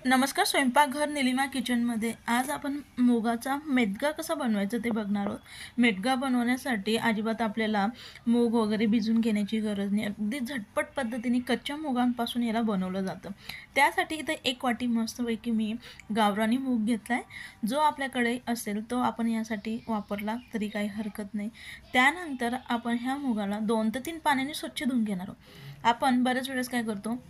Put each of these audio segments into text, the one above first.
नमस्कार. स्वयंपाकघर निलिमा किचनमध्ये आज आपण मुगाचा मेदगा कसा बनवायचा ते बघणार आहोत. मेदगा बनवण्यासाठी अजिबात आपल्याला मूग वगैरे भिजून घेण्याची गरज नाही. अगदी झटपट पद्धतीने कच्च्या मुगांपासून याला बनवलं जातं. त्यासाठी इथे 1 वाटी मस्तपैकी मी गावरानी मूग घेतला आहे. जो आपल्याकडे असेल तो आपण यासाठी वापरला तरी काही हरकत नाही. त्यानंतर आपण ह्या मुगाला 2 ते 3 पाण्याने स्वच्छ धुवून घेणार आहोत. आपण बऱ्याच वेळेस काय करतो,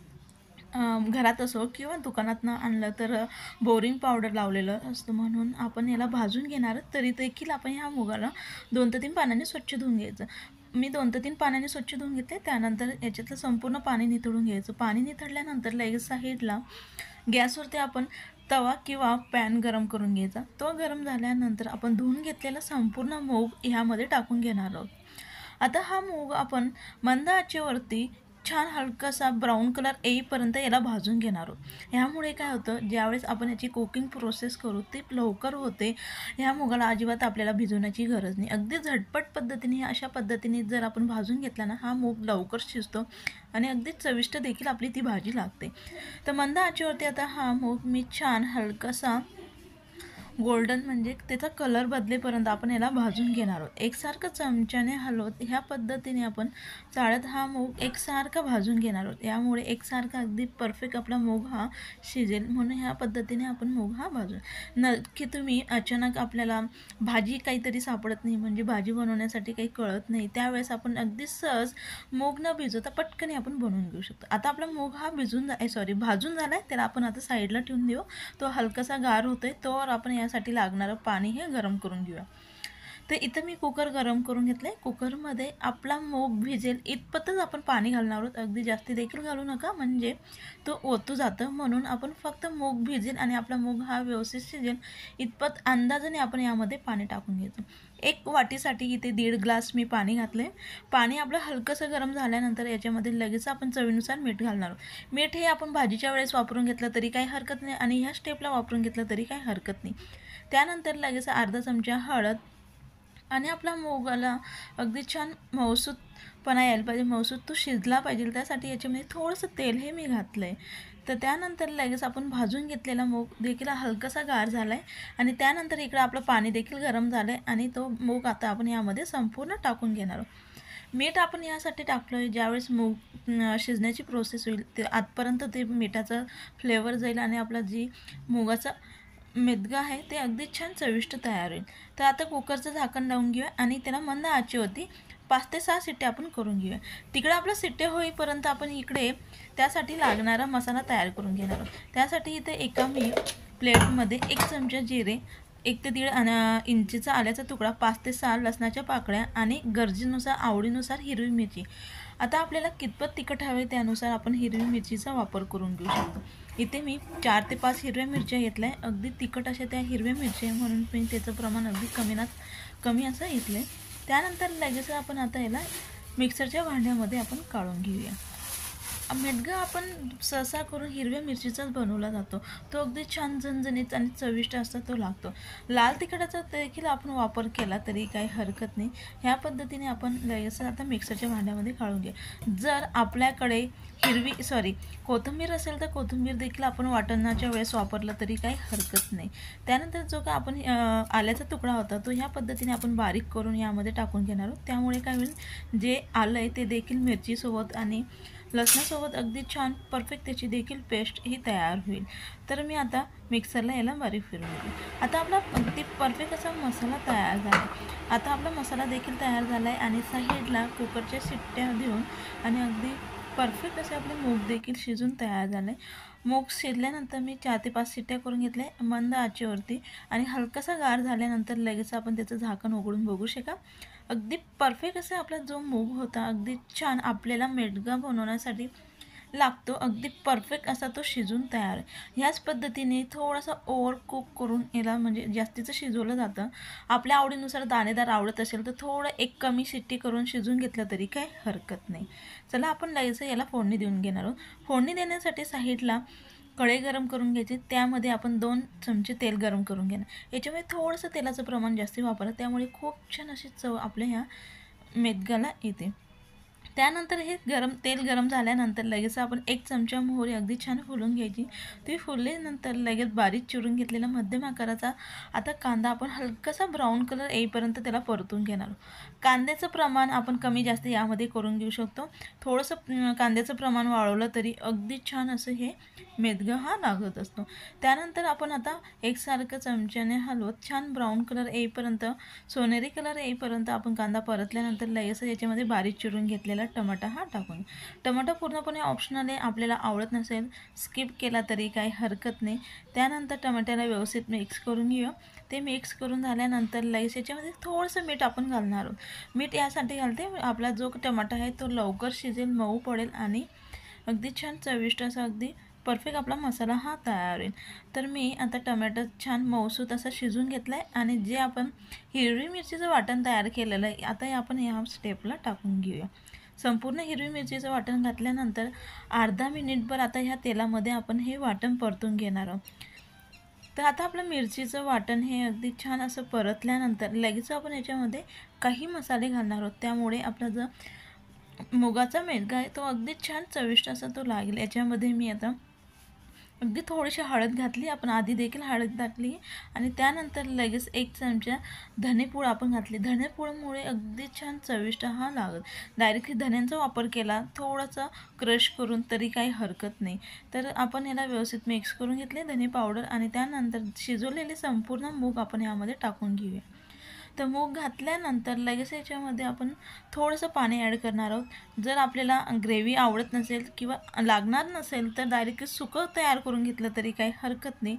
घरात असो किंवा दुकानातनं आणलं तर बोरिंग पावडर लावलेलं असतं, म्हणून आपण याला भाजून घेणार. तरी देखील आपण ह्या मुगाला 2 ते 3 पाण्याने स्वच्छ धुवून घ्यायचं. मी 2 ते 3 पाण्याने स्वच्छ धुवून घेते. त्यानंतर याच्यातलं संपूर्ण पाणी निथळून घ्यायचं. पाणी निथळल्यानंतर लगेच साईडला गॅसवरती आपण तवा किंवा पॅन गरम करून घ्यायचा. तो गरम झाल्यानंतर आपण धुवून घेतलेला संपूर्ण मूग ह्यामध्ये टाकून घेणार आहोत. आता हा मूग आपण मंद आचेवरती छान हलकासा ब्राऊन कलर येईपर्यंत याला भाजून घेणार आहोत. ह्यामुळे काय होतं, ज्यावेळेस आपण याची कुकिंग प्रोसेस करू ती लवकर होते. ह्या मुगाला अजिबात आपल्याला भिजवण्याची गरज नाही. अगदी झटपट पद्धतीने अशा पद्धतीने जर आपण भाजून घेतला ना, हा मूग लवकर शिजतो आणि अगदी चविष्ट देखील आपली ती भाजी लागते. तर मंद आचेवरती आता हा मूग मी छान हलकासा गोल्डन म्हणजे त्याचा कलर बदलेपर्यंत आपण याला भाजून घेणार आहोत. एकसारखं चमच्याने हलवत ह्या पद्धतीने आपण चाळत हा मूग एकसारखा भाजून घेणार आहोत. यामुळे एकसारखा अगदी परफेक्ट आपला मूग हा शिजेल, म्हणून ह्या पद्धतीने आपण मूग हा भाजून. नक्की तुम्ही अचानक आपल्याला भाजी काहीतरी सापडत नाही, म्हणजे भाजी बनवण्यासाठी काही कळत नाही, त्यावेळेस आपण अगदी सहज मूग न भिजवता पटकन आपण बनवून घेऊ शकतो. आता आपला मूग हा भाजून झाला आहे. त्याला आपण आता साईडला ठेवून देऊ. तो हलकासा गार होतोय तोवर आपण यासाठी लागणारं पाणी हे गरम करून घेऊया. तर इथं मी कुकर गरम करून घेतलं आहे. कुकरमध्ये आपला मूग भिजेल इतपतच आपण पाणी घालणार आहोत. अगदी जास्ती देखील घालू नका, म्हणजे तो ओतू जातं. म्हणून आपण फक्त मूग भिजेल आणि आपला मूग हा व्यवस्थित शिजेल इतपत अंदाजाने आपण यामध्ये पाणी टाकून घ्यायचं. 1 वाटीसाठी इथे 1.5 ग्लास मी पाणी घातलं आहे. पाणी आपलं हलकंसं गरम झाल्यानंतर याच्यामध्ये लगेच आपण चवीनुसार मीठ घालणार आहोत. मीठ हे आपण भाजीच्या वेळेस वापरून घेतलं तरी काही हरकत नाही आणि ह्या स्टेपला वापरून घेतलं तरी काही हरकत नाही. त्यानंतर लगेच अर्धा चमचा हळद आणि आपला मुगाला अगदी छान मऊसूतपणा यायला पाहिजे, मऊसूत तो शिजला पाहिजे, त्यासाठी याच्यामध्ये थोडंसं तेल हे मी घातलं आहे. तर त्यानंतर लगेच आपण भाजून घेतलेला मूग देखील हलकासा गार झाला आहे आणि त्यानंतर इकडं आपलं पाणी देखील गरम झालं आहे आणि तो मूग आता आपण यामध्ये संपूर्ण टाकून घेणार आहोत. मीठ आपण यासाठी टाकलं आहे, ज्यावेळेस मूग शिजण्याची प्रोसेस होईल ते आतपर्यंत ते मिठाचा फ्लेवर जाईल आणि आपला जी मुगाचा मेदगा आहे ते अगदी छान चविष्ट तयार होईल. तर आता कुकरचं झाकण लावून घेऊया आणि त्याला मंद आचेवरती 5 ते 6 शिट्ट्या आपण करून घेऊया. तिकडे आपलं शिट्टे होईपर्यंत आपण इकडे त्यासाठी लागणारा मसाला तयार करून घेणार आहोत. त्यासाठी इथे एका मी प्लेटमध्ये 1 चमचा जिरे, 1 ते 1.5 इंचीचा आल्याचा तुकडा, 5 ते 6 लसणाच्या पाकळ्या आणि गरजेनुसार आवडीनुसार हिरवी मिरची. आता आपल्याला कितपत तिखट हवे त्यानुसार आपण हिरवी मिरचीचा वापर करून घेऊ शकतो. इथे मी 4 ते 5 हिरव्या मिरच्या घेतल्या आहे. अगदी तिखट अशा त्या हिरव्या मिरच्या आहे, म्हणून मी त्याचं प्रमाण अगदी कमी असं घेतलं आहे. त्यानंतर लगेच आपण आता याला मिक्सरच्या भांड्यामध्ये आपण काढून घेऊया. मेदगा आपण सहसा करून हिरव्या मिरचीचाच बनवला जातो. तो अगदी छान झणझणीत आणि चविष्ट असा तो लागतो. लाल तिखटाचा देखील आपण वापर केला तरी काही हरकत नाही. ह्या पद्धतीने आपण लगेच आता मिक्सरच्या भांड्यामध्ये काढून घ्या. जर आपल्याकडे कोथिंबीर असेल तर कोथिंबीर देखील आपण वाटणाच्या वेळेस वापरला तरी काही हरकत नाही. त्यानंतर जो का आपण आल्याचा तुकडा होता तो ह्या पद्धतीने आपण बारीक करून यामध्ये टाकून घेणार आहोत. त्यामुळे काय होईल, जे आलं आहे ते देखील मिरचीसोबत आणि लसणासोबत अगदी छान परफेक्ट त्याची देखील पेस्ट ही तयार होईल. तर मी आता मिक्सरला याला बारीक फिरवून घेते. आता आपला अगदी परफेक्ट असा मसाला तयार झाला आहे. आता आपला मसाला देखील तयार झाला आहे आणि साईडला कुकरच्या शिट्ट्या देऊन आणि अगदी परफेक्ट असे आपले मूग देखील शिजून तयार झाले. मूग शिजल्यानंतर मी 4 ते 5 शिट्ट्या करून घेतल्या मंद आचेवरती आणि हलकासा गार झाल्यानंतर लगेच आपण त्याचं झाकण उघडून बघू शका. अगदी परफेक्ट असा आपला जो मूग होता अगदी छान आपल्याला मेदगा बनवण्यासाठी लागतो, अगदी परफेक्ट असा तो शिजून तयार आहे. ह्याच पद्धतीने थोडासा ओव्हर कुक करून याला म्हणजे जास्तीचं शिजवलं जातं. आपल्या आवडीनुसार दाणेदार आवडत असेल तर थोडं 1 कमी शिट्टी करून शिजवून घेतलं तरी काही हरकत नाही. चला आपण लगेच याला फोडणी देऊन घेणार आहोत. फोडणी देण्यासाठी साईडला कढई गरम करून घ्यायची. त्यामध्ये आपण 2 चमचे तेल गरम करून घेणार. याच्यामध्ये थोडंसं तेलाचं प्रमाण जास्त वापरा, त्यामुळे खूप छान अशी चव आपल्या ह्या मेदगाला येते. त्यानंतर हे तेल गरम झाल्यानंतर लगेच आपण 1 चमचा मोहरी अगदी छान फुलून घ्यायची. ती फुलल्यानंतर लगेच बारीक चिरून घेतलेला मध्यम आकाराचा आता कांदा आपण हलकासा ब्राऊन कलर येईपर्यंत त्याला परतून घेणार. कांद्याचं प्रमाण आपण कमी जास्त यामध्ये करून घेऊ शकतो. थोडंसं कांद्याचं प्रमाण वाढवलं तरी अगदी छान असं हे मेदगं हा लागत असतो. त्यानंतर आपण आता एकसारखं चमच्याने हलवत छान ब्राऊन कलर येईपर्यंत, सोनेरी कलर येईपर्यंत आपण कांदा परतल्यानंतर लगेच याच्यामध्ये बारीक चिरून घेतलेला टमाटा हा टाकून. टमाटा पूर्णपणे ऑप्शनल आहे, आपल्याला आवडत नसेल स्किप केला तरी काही हरकत नाही. त्यानंतर टमाट्याला व्यवस्थित मिक्स करून घेऊ. ते मिक्स करून झाल्यानंतर लगेच याच्यामध्ये थोडंसं मीठ आपण घालणार आहोत. मीठ यासाठी घालते आपला जो टमाटा आहे तो लवकर शिजेल, मऊ पडेल आणि अगदी छान चविष्ट असा अगदी परफेक्ट आपला मसाला हा तयार होईल. तर मी आता टमॅटो छान मऊसूत असा शिजून घेतला आहे आणि जे आपण हिरवी मिरचीचं वाटण तयार केलेलं आहे आता हे आपण ह्या स्टेपला टाकून घेऊया. संपूर्ण हिरवी मिरचीचं वाटण घातल्यानंतर अर्धा मिनिटभर आता ह्या तेलामध्ये आपण हे वाटण परतून घेणार आहोत. तर आता आपलं मिरचीचं वाटण हे अगदी छान असं परतल्यानंतर लगेच आपण याच्यामध्ये काही मसाले घालणार आहोत. त्यामुळे आपला जो मुगाचा मेदगा आहे तो अगदी छान चविष्ट असा तो लागेल. याच्यामध्ये मी आता अगदी थोडीशी हळद घातली, आपण आधी देखील हळद टाकली आणि त्यानंतर लगेच 1 चमचा धनेपूड आपण घातली. धनेपूडमुळे अगदी छान चविष्ट हा लागत. डायरेक्टली धन्यांचा वापर केला थोडासा क्रश करून तरी काही हरकत नाही. तर आपण याला व्यवस्थित मिक्स करून घेतले धने पावडर आणि त्यानंतर शिजवलेले संपूर्ण मूग आपण यामध्ये टाकून घेऊया. तर मूग घातल्यानंतर लगेच याच्यामध्ये आपण थोडंसं पाणी ॲड करणार आहोत. जर आपल्याला ग्रेव्ही आवडत नसेल किंवा लागणार नसेल तर डायरेक्टली सुकं तयार करून घेतलं तरी काही हरकत नाही.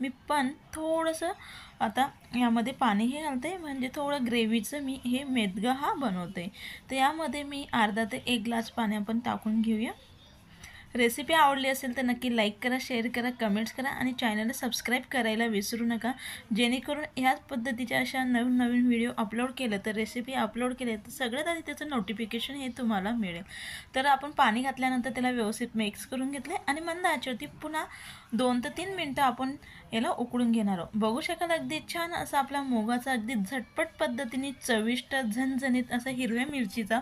मी पण थोडंसं आता यामध्ये पाणी हे घालते म्हणजे थोडं ग्रेव्हीचं मी हे मेदगा हा बनवते. तर यामध्ये मी अर्धा ते 1 ग्लास पाणी आपण टाकून घेऊया. रेसिपी आवडली असेल तर नक्की लाईक करा, शेअर करा, कमेंट्स करा आणि चॅनलला सबस्क्राईब करायला विसरू नका. जेणेकरून ह्याच पद्धतीच्या अशा नवीन नवीन व्हिडिओ अपलोड केलं तर रेसिपी अपलोड केले तर सगळ्यात आधी त्याचं नोटिफिकेशन हे तुम्हाला मिळेल. तर आपण पाणी घातल्यानंतर त्याला व्यवस्थित मिक्स करून घेतले आणि मंद आचेवरती पुन्हा 2 ते 3 मिनटं आपण याला उकळून घेणार आहोत. बघू शकाल अगदी छान असा आपला मुगाचा अगदी झटपट पद्धतीने चविष्ट झणझणीत असा हिरव्या मिरचीचा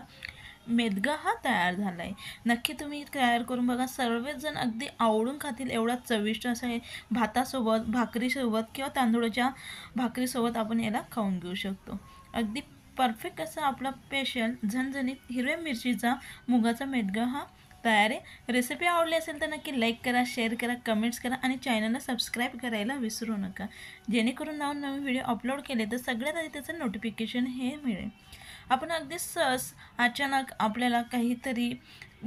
मेदगा हा तयार झाला आहे. नक्की तुम्ही तयार करून बघा. सर्वच जण अगदी आवडून खातील एवढा चविष्ट असा आहे. भातासोबत, भाकरीसोबत किंवा तांदूळाच्या भाकरीसोबत आपण याला खाऊन घेऊ शकतो. अगदी परफेक्ट असा आपला स्पेशल झणझणीत हिरव्या मिरचीचा मुगाचा मेदगा हा तयार आहे. रेसिपी आवडली असेल तर नक्की लाईक करा, शेअर करा, कमेंट्स करा आणि चॅनलला सबस्क्राईब करायला विसरू नका. जेणेकरून नवीन व्हिडिओ अपलोड केले तर सगळ्यात आधी त्याचं नोटिफिकेशन हे मिळेल. आपण अगदी सहज अचानक आपल्याला काहीतरी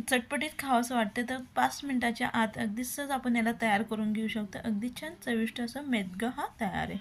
चटपटीत खावंसं वाटते तर 5 मिनिटाच्या आत अगदी सहज आपण याला तयार करून घेऊ शकतो. अगदी छान चविष्ट असं मेदगा हा तयार आहे.